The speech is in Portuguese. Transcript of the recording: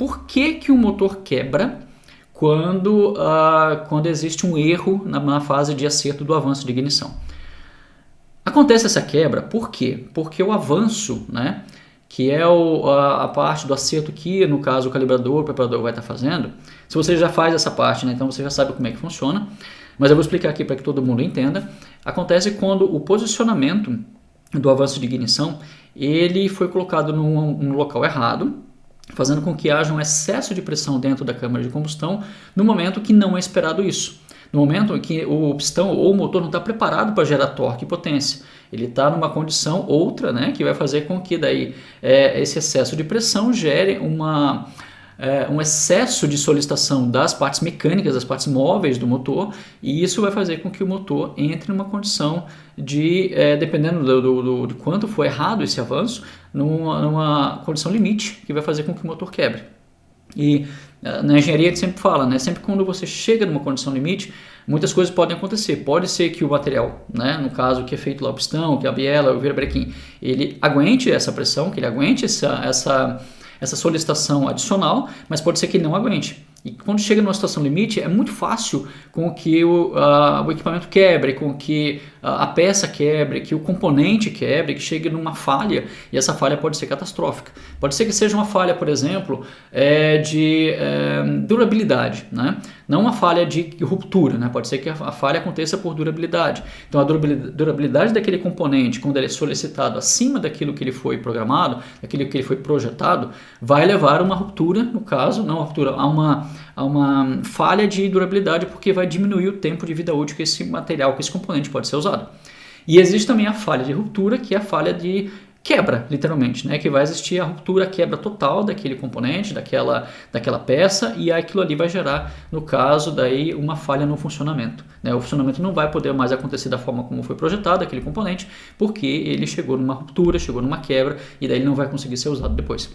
por que o motor quebra quando existe um erro na fase de acerto do avanço de ignição. Acontece essa quebra, por quê? Porque o avanço, né, que é a parte do acerto que, no caso, o calibrador, o preparador vai estar fazendo, se você já faz essa parte, né, então você já sabe como é que funciona, mas eu vou explicar aqui para que todo mundo entenda. Acontece quando o posicionamento do avanço de ignição ele foi colocado num local errado, fazendo com que haja um excesso de pressão dentro da câmara de combustão no momento que não é esperado isso. No momento em que o pistão ou o motor não está preparado para gerar torque e potência. Ele está numa condição outra, né, que vai fazer com que daí, esse excesso de pressão gere um excesso de solicitação das partes mecânicas, das partes móveis do motor, e isso vai fazer com que o motor entre numa condição de, dependendo de quanto for errado esse avanço, numa condição limite, que vai fazer com que o motor quebre. E na engenharia a gente sempre fala, né, sempre quando você chega numa condição limite, muitas coisas podem acontecer. Pode ser que o material, né, no caso que é feito lá o pistão, que é a biela, o virabrequim, ele aguente essa pressão, que ele aguente essa solicitação adicional, mas pode ser que ele não aguente. E quando chega numa situação limite, é muito fácil com que o equipamento quebre, com que a peça quebre, que o componente quebre, que chegue numa falha, e essa falha pode ser catastrófica. Pode ser que seja uma falha, por exemplo, de durabilidade, né? Não uma falha de ruptura, né? Pode ser que a falha aconteça por durabilidade. Então a durabilidade daquele componente, quando ele é solicitado acima daquilo que ele foi programado, daquilo que ele foi projetado, vai levar a uma ruptura, no caso, não a ruptura, a uma falha de durabilidade, porque vai diminuir o tempo de vida útil que esse material, que esse componente pode ser usado. E existe também a falha de ruptura, que é a falha de quebra, literalmente, né? Que vai existir a ruptura, a quebra total daquele componente, daquela peça, e aquilo ali vai gerar, no caso, daí uma falha no funcionamento, né? O funcionamento não vai poder mais acontecer da forma como foi projetado aquele componente, porque ele chegou numa ruptura, chegou numa quebra, e daí ele não vai conseguir ser usado depois.